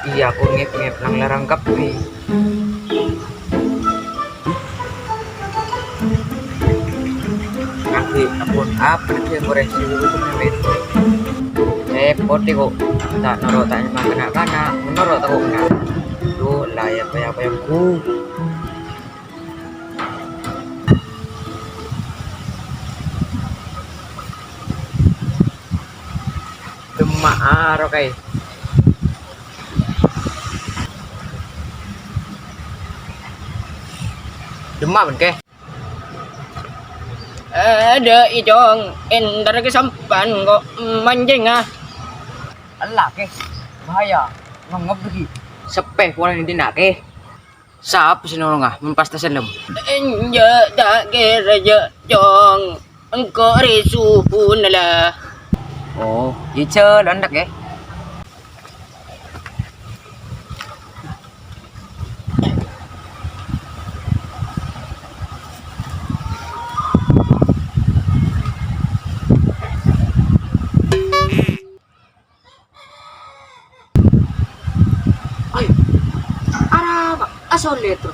Iya, aku ngep-ngep lang larang kape. Nanti akun apa sih koreksi itu namanya? Pote kok tak noro tanya makan anak-anak, menurut aku kena. Lu layak apa yang ku. Demak aro kai. Demak ben ke. Ada ijong entar kesampan kok manjing ah. Allah ke. Bahaya. Ngop lagi. Sepeh wala hindi na ke. Sap sinolong ah, mempasta senlem. Enja tak kira jong engko risuhun lah. Oh, ice landak ke. Ay, araba, asal letro.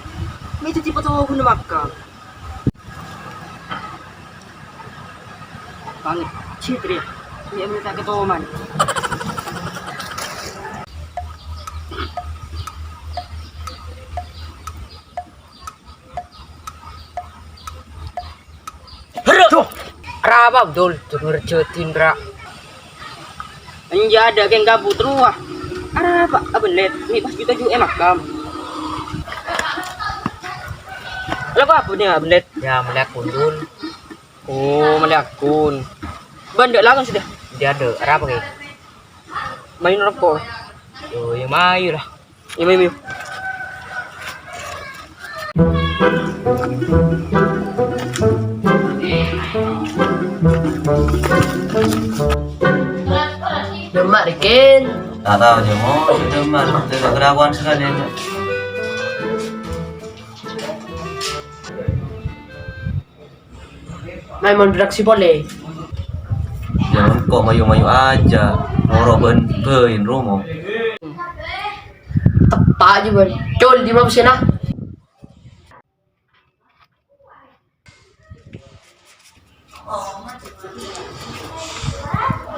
May tipo to ako na makka. Pangit, chitri. Hindi mo ta katoman. Tuh, araba Abdul, tunur Tindra. Enja ada keng gabut ruah. Araba abelet ni pas kita ju makam. Lagu apa nih abelet? Ya, melihat kundul. Oh, melakun. Bandek langsung sudah. Dia ada araba ke. Main rokok. Yo, yang mayu lah. Iya. Demak Rikin. Tak tahu je mau sudah mas tidak kerawan sekali aja. Main beraksi boleh. Jangan kok mayu-mayu aja. Moro ben rumah. Tepat aja ban. Col di mana sih nah?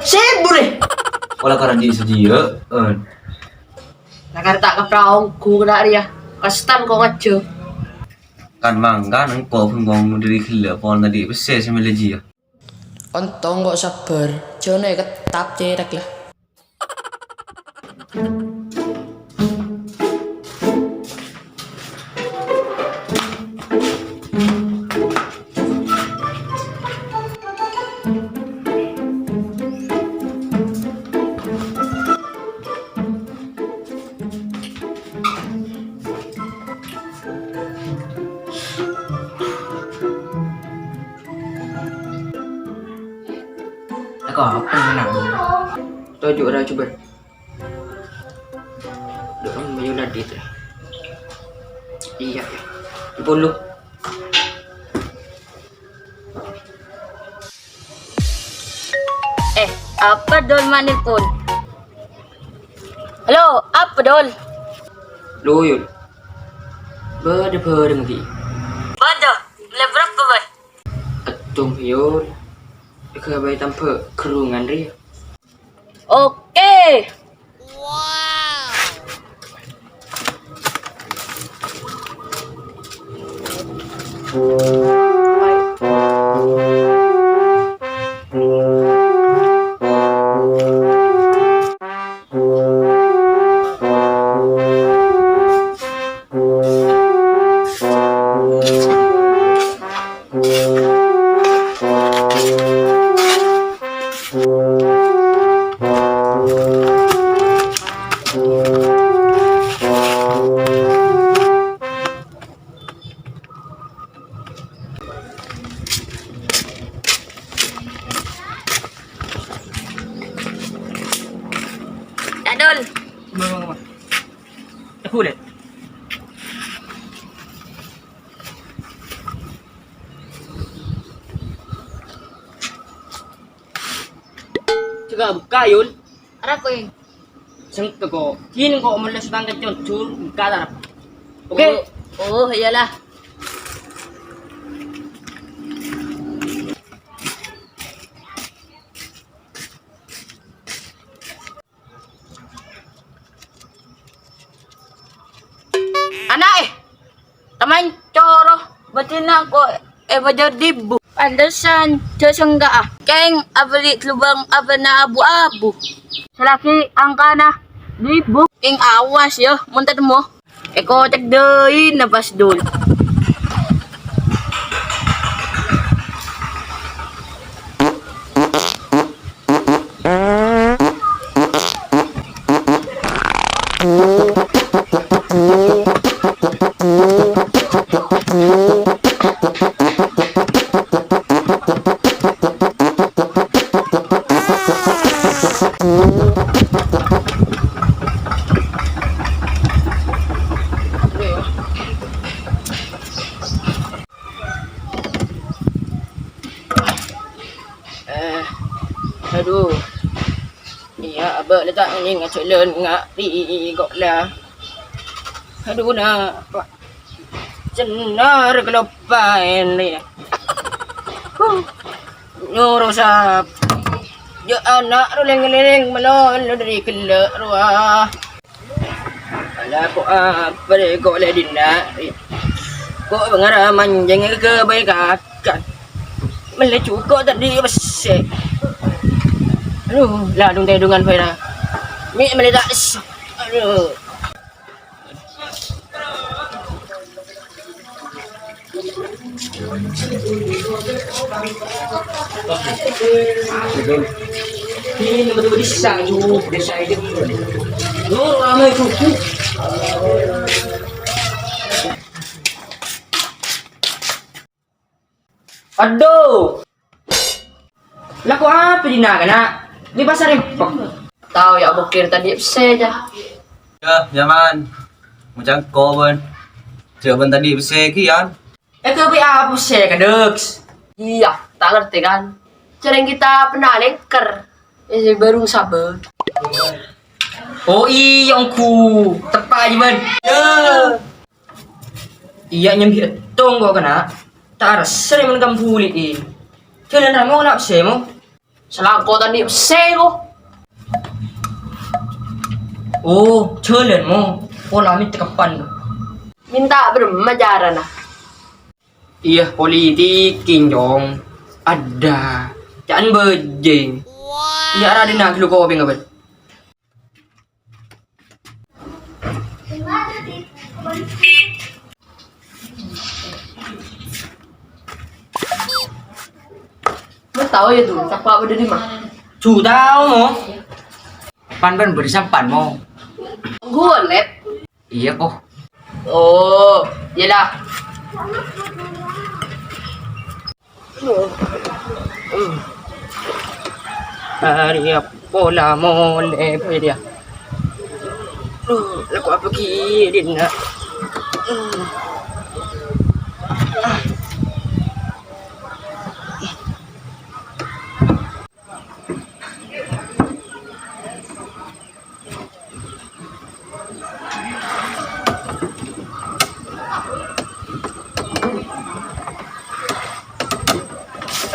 Sibuk deh. Olah karena di sedia. Nakar tak kepraung ku kena dia. Kastan kau ngaco. Kan mangga nang kok pun gong dari khila pon tadi besar sama lagi ya. Ontong kok sabar. Jono ketap cerak lah. Ako apa yang nang? Tujuh dah coba. Dorong mayu nadi tu. Iya ya. Bolu. Apa dol manil pun? Halo, apa dol? Loyol. Bade mati. Bada, lebrak ko ba? Atum yol. Ikabay tampa kerungan ria. Okay. Dol. Aku lihat. Juga buka yul. Apa yang? Sengke ko. Kin ko mula sa tangkat yun. Chur, kadarap. Okay? Oh, iyalah. Anak taman coro. Batin ako bajar dibu. Pandasan, sesengga Keng abali lubang aba na abu-abu. Salaki angka na dibu. Keng awas yo, muntad mo. Eko tagday na basdol. Aduh. Iya, abah letak ni ngak celen ngak di gok lah. Aduh na. Cenar kelopain ni. Nyuruh sap. Ya anak roleng-leleng melon lo dari kelak ruah. Ala ko apa deh kok le dinda. Kok pengaraman jangan kebaikan. Mele cukup tadi besek. Aduh, lah dung tedungan pera. Mi meledak. Aduh. Ini betul-betul disang ju, desa itu. Duh, ramai kuku. Aduh. Laku apa di naga nak? Di pasar impok. Tahu ya bukir tadi saja. Ya, zaman. Macam kau ben. Coba tadi besekian. Kau apa sih kadeks? Iya, tak ngerti kan. Cara kita pernah lengker. Baru sabar. Oh iya ku. Tepat je ben. Ya. Iya nyambi tunggu kena. Tak sering menggam pulih. Jangan ramai nak semo. Selangko tadi semo. Oh, jalan mo. Pola minta kapan ka? Minta bermajaran lah. Iya, politik kinjong ada. Jangan bejeng. Iya, ada nak lu kau bengaban. Mo tahu ya tuh, siapa ada di mana? Chu tahu mo. Pan beri sampan mo. Gue let. Iya kok. Oh, iyalah. Hari pola mole dia. Laku apa ki nak?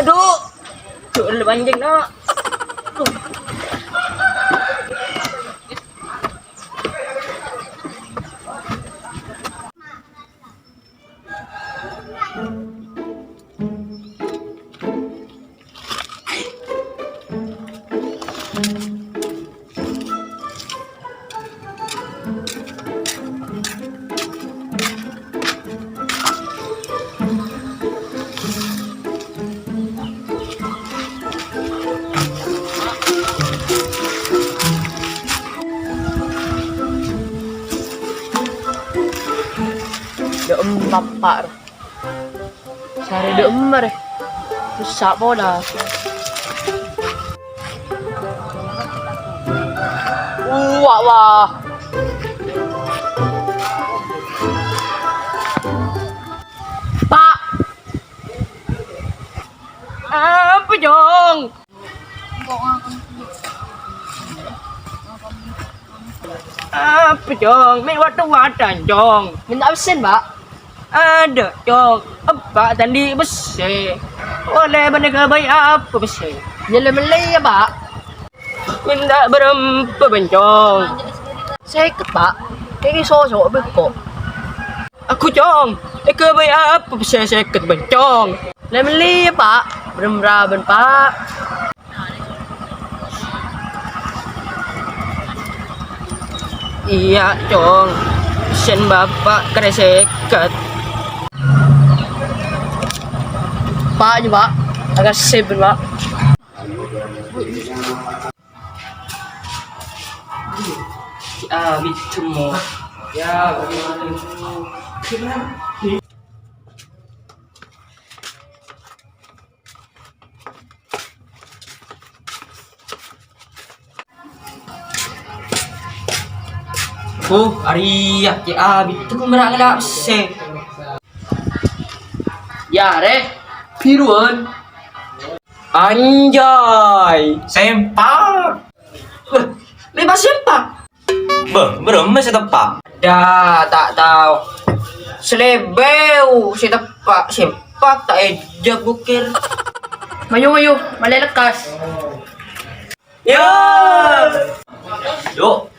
Aduh, cuy banjir nak. Bapak sari emmer susah bola wah Pak apa jong Apa Jong? Main watan Jong. Minta absen, Pak. Ada Jong. Apa tadi besi? Oleh benda baik apa besi? Jalan Malay ya, Pak. Minta berempat bencong. Seket, Pak. Kayak sosok beko. Aku Jong. Ika baik apa besi seket bencong? Jalan Malay ya, Pak. Beremraben, Pak. Iya Jong. Sen bapak kena seket. Pak aja, Pak. Agak sip, Pak. Bitmu. Ya, Arya, itu kumaha ngala se. Ya, Re. Piruan. Anjay. Sempak. Bebas sempak. Berem sa tepak. Dah, tak tahu. Selebeu, si tepak sempak tak eja bukir. Mayu, malelekas. Ya. Yuk.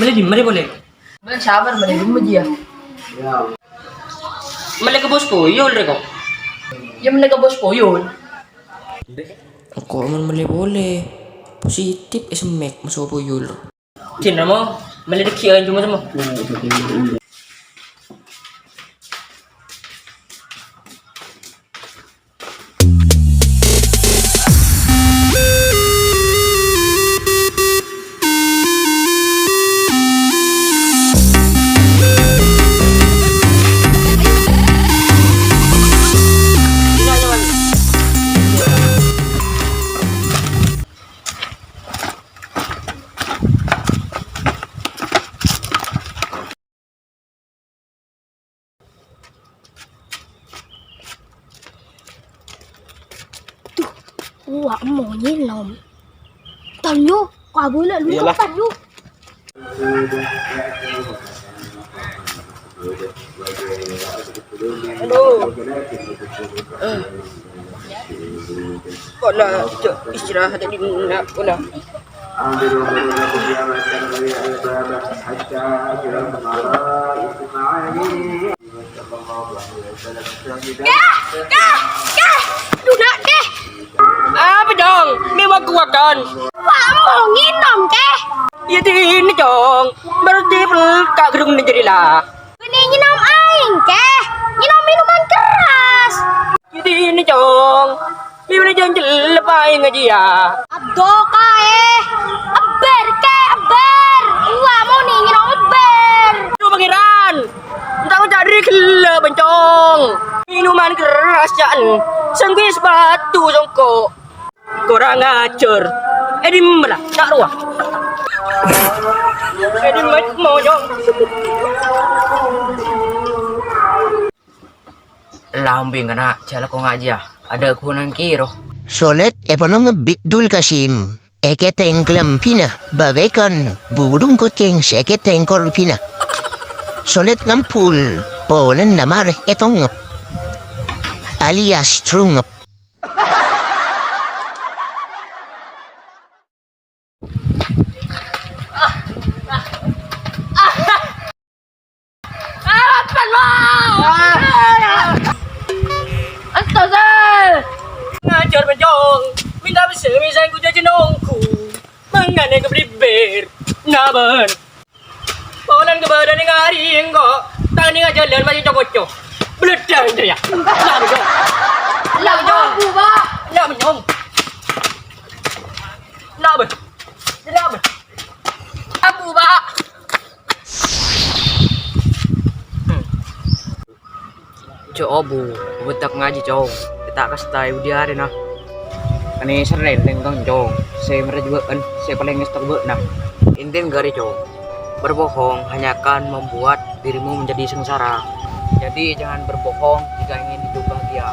Mali boleh. Bang sabar, malay mo dia. Mali ke bosku, yul reko. Yung nagabos po yun. Ako man mali boleh. Positif esmek masuk yul. Cina mo, mali dekian cuma sama. Wah, mau nyelam. Tanyo, kabula lu tanyo. Wala, istirahat di na wala. Dunak deh. Apa dong? May wag-wagan. Wah, mau nginom keh. Ya ini dong. Berarti kak gedung ni jadi lah. Ini nginom aing keh. Nginom minuman keras. Jadi ini dong. May mana jangan lepai ngaji ya. Abdo kae. Aber keh, aber. Wah, mau nih nginom aber. Lu pangeran. Entah kau cari gila bencong. Minuman keras jangan. Senggis batu songko. Kurang ajar. Di mana? Tak ruah. Di mana mau jong? Lambing kena, jalan kau ngaji ya. Ada kunan kiro. Solet eponong bidul kasim. Eketeng klampina. Bavekan burung kucing seketeng korpina. Solet ngampul. Polen namar etong alias trung. Astaga! Ngajar bencong. Minta bisa ku jadi nongku. Mengenai ke beriber. Naban. Polan ke badan yang hari enggak. Tangan yang jalan masih cokocok. Beledang dia ya. Lah bencong. Lah bencong. Aku, Pak. Lah bencong. Lah ben. Lah ben. Aku, Pak. Cobu, betak ngaji cong. Kita kastai udiare nah. Kani sernel tengkang cong. Saya mereka juga kan, saya paling ngestok be nah. Intin gari cong. Berbohong hanya akan membuat dirimu menjadi sengsara. Jadi jangan berbohong jika ingin hidup bahagia.